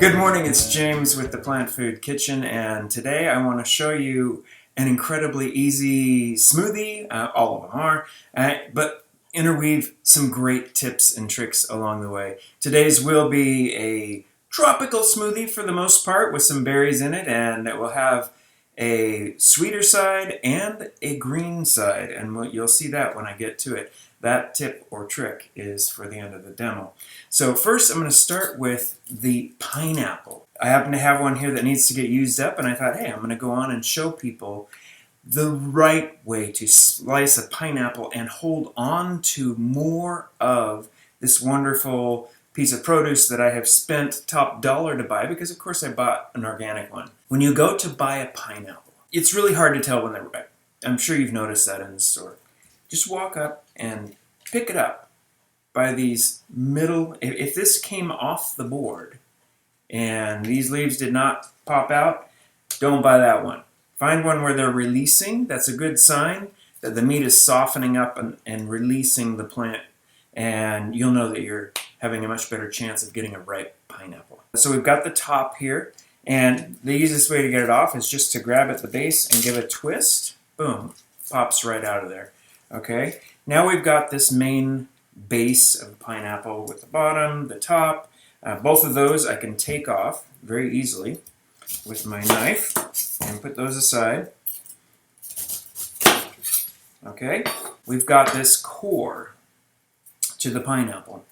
Good morning, it's James with the Plant Food Kitchen, and today I want to show you an incredibly easy smoothie. All of them are, but interweave some great tips and tricks along the way. Today's will be a tropical smoothie for the most part with some berries in it, and it will have a sweeter side and a green side, and you'll see that when I get to it. That tip or trick is for the end of the demo. So first I'm going to start with the pineapple. I happen to have one here that needs to get used up, and I thought, hey, I'm going to go on and show people the right way to slice a pineapple and hold on to more of this wonderful piece of produce that I have spent top dollar to buy, because of course I bought an organic one. When you go to buy a pineapple, it's really hard to tell when they're ripe. I'm sure you've noticed that in the store. Just walk up and pick it up by these middle. If this came off the board and these leaves did not pop out, don't buy that one. Find one where they're releasing. That's a good sign that the meat is softening up and releasing the plant, and you'll know that you're having a much better chance of getting a ripe pineapple. So we've got the top here, and the easiest way to get it off is just to grab at the base and give a twist. Boom, pops right out of there. Okay, now we've got this main base of the pineapple with the bottom, the top. Both of those I can take off very easily with my knife and put those aside. Okay, we've got this core to the pineapple,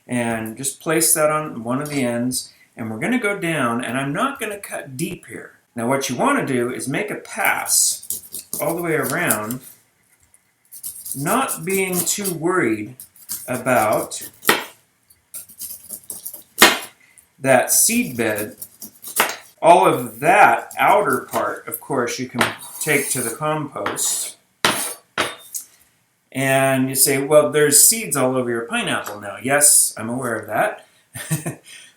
and just place that on one of the ends, and we're going to go down, and I'm not going to cut deep here. Now what you want to do is make a pass all the way around, not being too worried about that seed bed. All of that outer part, of course, you can take to the compost. And you say, well, there's seeds all over your pineapple now. Yes, I'm aware of that.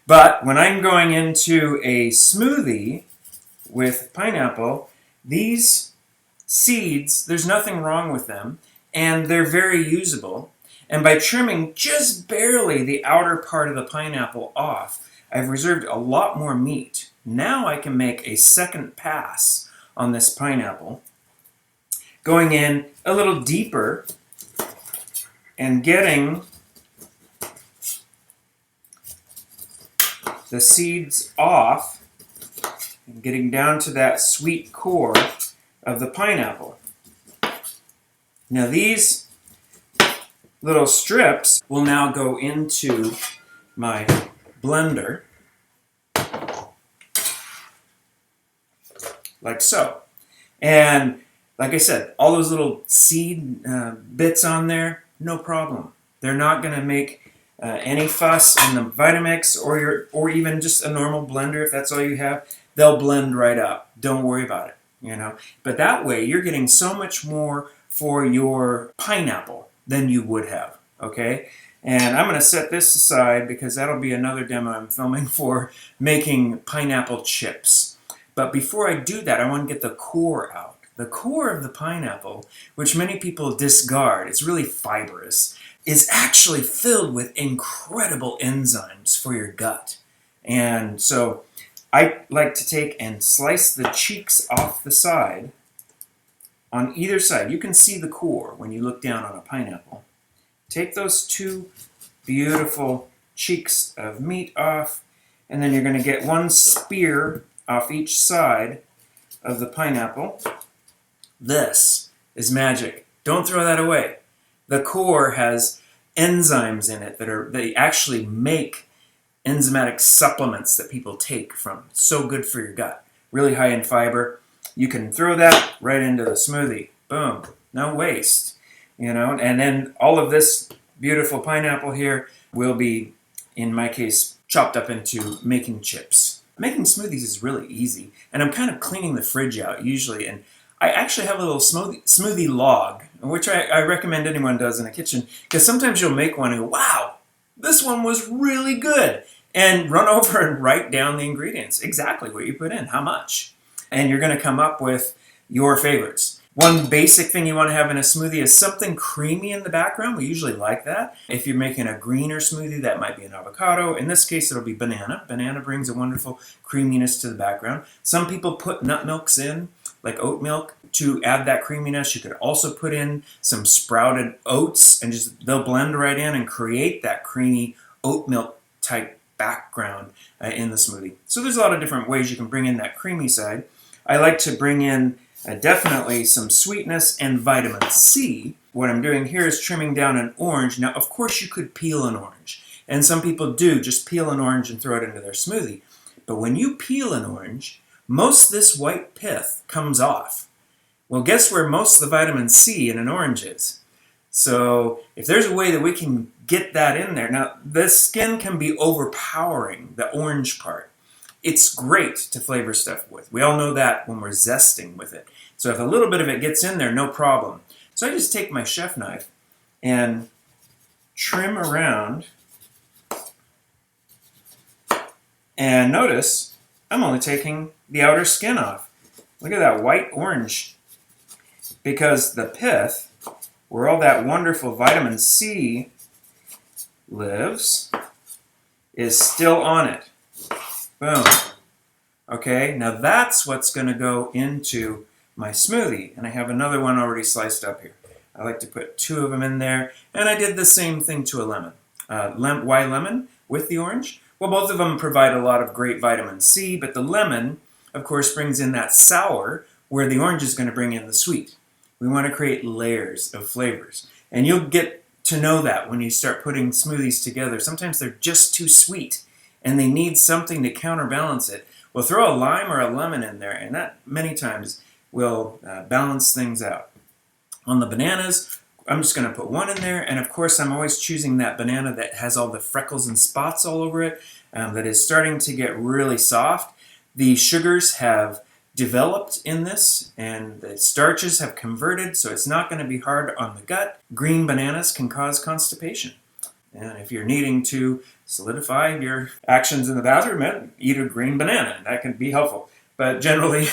But when I'm going into a smoothie with pineapple, these seeds, there's nothing wrong with them, and they're very usable. And by trimming just barely the outer part of the pineapple off, I've reserved a lot more meat. Now I can make a second pass on this pineapple, going in a little deeper and getting the seeds off and getting down to that sweet core of the pineapple. Now these little strips will now go into my blender, like so. And like I said, all those little seed bits on there, no problem. They're not going to make any fuss in the Vitamix or even just a normal blender. If that's all you have, they'll blend right up. Don't worry about it, you know. But that way, you're getting so much more for your pineapple than you would have, okay? And I'm going to set this aside because that'll be another demo I'm filming for making pineapple chips. But before I do that, I want to get the core out. The core of the pineapple, which many people discard, it's really fibrous, is actually filled with incredible enzymes for your gut. And so I like to take and slice the cheeks off the side. On either side, you can see the core when you look down on a pineapple. Take those two beautiful cheeks of meat off, and then you're going to get one spear off each side of the pineapple. This is magic. Don't throw that away. The core has enzymes in it they actually make enzymatic supplements that people take from. So good for your gut. Really high in fiber. You can throw that right into the smoothie. Boom. No waste. You know, and then all of this beautiful pineapple here will be, in my case, chopped up into making chips. Making smoothies is really easy, and I'm kind of cleaning the fridge out usually, and I actually have a little smoothie log, which I recommend anyone does in the kitchen, because sometimes you'll make one and go, wow, this one was really good, and run over and write down the ingredients, exactly what you put in, how much, and you're going to come up with your favorites. One basic thing you want to have in a smoothie is something creamy in the background. We usually like that. If you're making a greener smoothie, that might be an avocado. In this case, it'll be banana. Banana brings a wonderful creaminess to the background. Some people put nut milks in, like oat milk, to add that creaminess. You could also put in some sprouted oats, and they'll blend right in and create that creamy oat milk type background in the smoothie. So there's a lot of different ways you can bring in that creamy side. I like to bring in definitely some sweetness and vitamin C. What I'm doing here is trimming down an orange. Now, of course, you could peel an orange. And some people do just peel an orange and throw it into their smoothie. But when you peel an orange, most of this white pith comes off. Well, guess where most of the vitamin C in an orange is? So if there's a way that we can get that in there. Now, the skin can be overpowering, the orange part. It's great to flavor stuff with. We all know that when we're zesting with it. So if a little bit of it gets in there, no problem. So I just take my chef knife and trim around. And notice, I'm only taking the outer skin off. Look at that white orange. Because the pith, where all that wonderful vitamin C lives, is still on it. Boom. Okay, now that's what's going to go into my smoothie. And I have another one already sliced up here. I like to put 2 of them in there. And I did the same thing to a lemon. Why lemon with the orange? Well, both of them provide a lot of great vitamin C, but the lemon, of course, brings in that sour, where the orange is going to bring in the sweet. We want to create layers of flavors. And you'll get to know that when you start putting smoothies together. Sometimes they're just too sweet, and they need something to counterbalance it. Well, throw a lime or a lemon in there, and that many times will balance things out. On the bananas, I'm just going to put 1 in there, and of course I'm always choosing that banana that has all the freckles and spots all over it, that is starting to get really soft. The sugars have developed in this, and the starches have converted, so it's not going to be hard on the gut. Green bananas can cause constipation. And if you're needing to solidify your actions in the bathroom, eat a green banana. That can be helpful. But generally,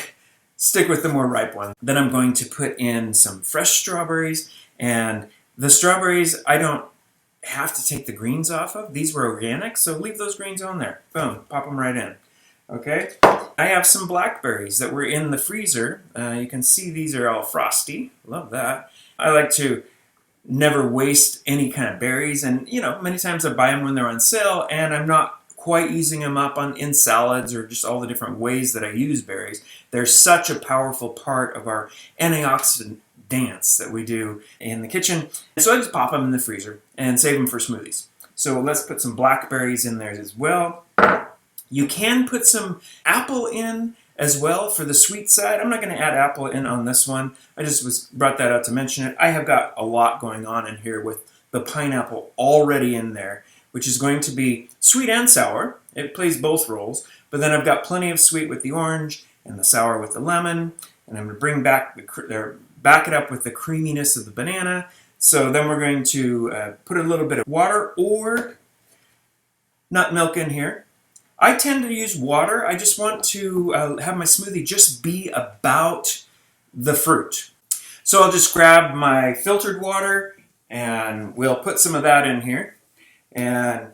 stick with the more ripe one. Then I'm going to put in some fresh strawberries. And the strawberries, I don't have to take the greens off of. These were organic, so leave those greens on there. Boom, pop them right in. Okay? I have some blackberries that were in the freezer. You can see these are all frosty. Love that. I like to never waste any kind of berries, and many times I buy them when they're on sale, and I'm not quite using them up in salads or just all the different ways that I use berries. They're such a powerful part of our antioxidant dance that we do in the kitchen. So I just pop them in the freezer and save them for smoothies. So let's put some blackberries in there as well. You can put some apple in as well for the sweet side. I'm not going to add apple in on this one. I just brought that out to mention it. I have got a lot going on in here with the pineapple already in there, which is going to be sweet and sour. It plays both roles. But then I've got plenty of sweet with the orange and the sour with the lemon. And I'm going to bring back back it up with the creaminess of the banana. So then we're going to put a little bit of water or nut milk in here. I tend to use water. I just want to have my smoothie just be about the fruit. So I'll just grab my filtered water and we'll put some of that in here. And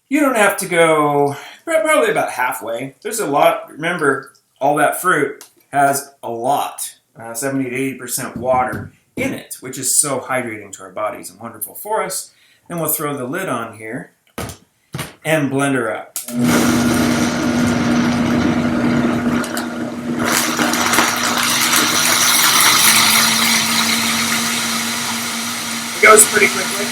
you don't have to go probably about halfway. There's a lot. Remember, all that fruit has a lot, 70 to 80% water in it, which is so hydrating to our bodies and wonderful for us. Then we'll throw the lid on here and blend her up. It goes pretty quickly.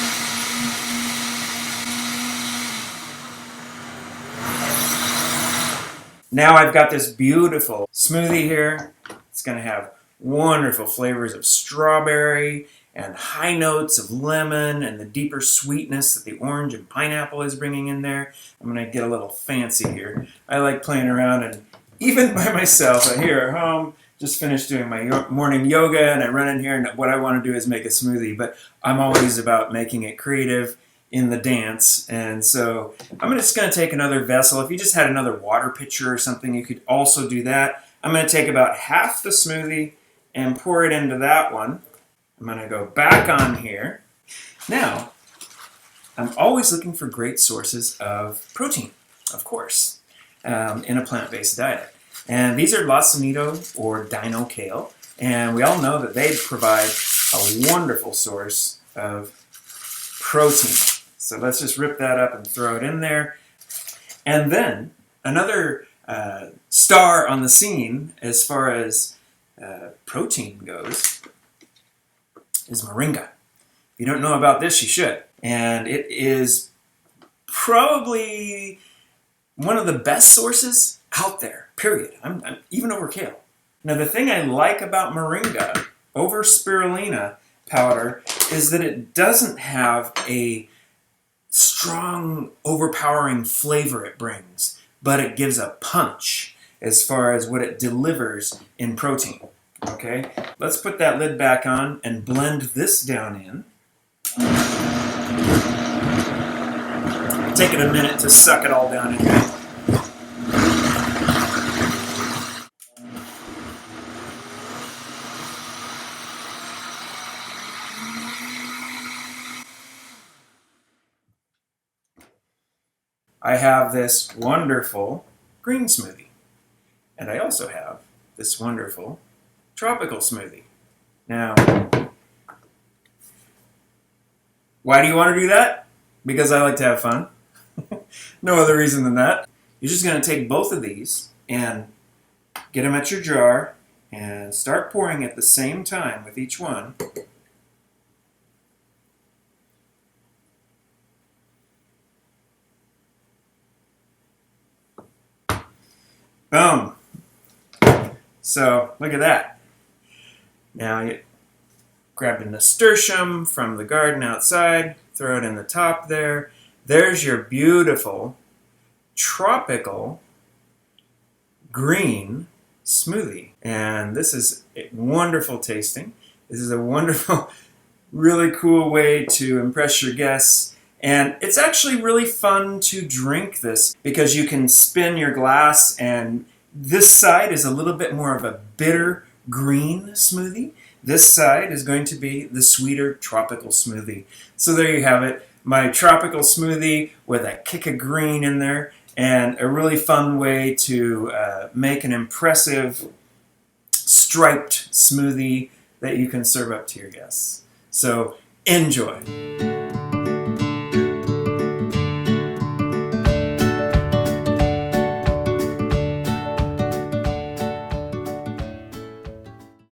Now I've got this beautiful smoothie here. It's going to have wonderful flavors of strawberry and high notes of lemon and the deeper sweetness that the orange and pineapple is bringing in there. I'm going to get a little fancy here. I like playing around, and even by myself, here at home, just finished doing my morning yoga, and I run in here, and what I want to do is make a smoothie, but I'm always about making it creative in the dance. And so I'm just going to take another vessel. If you just had another water pitcher or something, you could also do that. I'm going to take about half the smoothie and pour it into that one. I'm going to go back on here. Now, I'm always looking for great sources of protein, of course, in a plant-based diet. And these are lacinido or dino kale. And we all know that they provide a wonderful source of protein. So let's just rip that up and throw it in there. And then another star on the scene as far as protein goes is moringa. If you don't know about this, you should. And it is probably one of the best sources out there, period. I'm even over kale. Now, the thing I like about moringa over spirulina powder is that it doesn't have a strong, overpowering flavor it brings, but it gives a punch as far as what it delivers in protein. Okay, let's put that lid back on and blend this down in. Take it a minute to suck it all down in here. I have this wonderful green smoothie. And I also have this wonderful tropical smoothie. Now, why do you want to do that? Because I like to have fun. No other reason than that. You're just going to take both of these and get them at your jar and start pouring at the same time with each one. Boom. So, look at that. Now, you grab the nasturtium from the garden outside, throw it in the top there. There's your beautiful, tropical, green smoothie. And this is wonderful tasting. This is a wonderful, really cool way to impress your guests. And it's actually really fun to drink this because you can spin your glass, and this side is a little bit more of a bitter green smoothie. This side is going to be the sweeter tropical smoothie. So there you have it, my tropical smoothie with a kick of green in there, and a really fun way to make an impressive striped smoothie that you can serve up to your guests. So enjoy.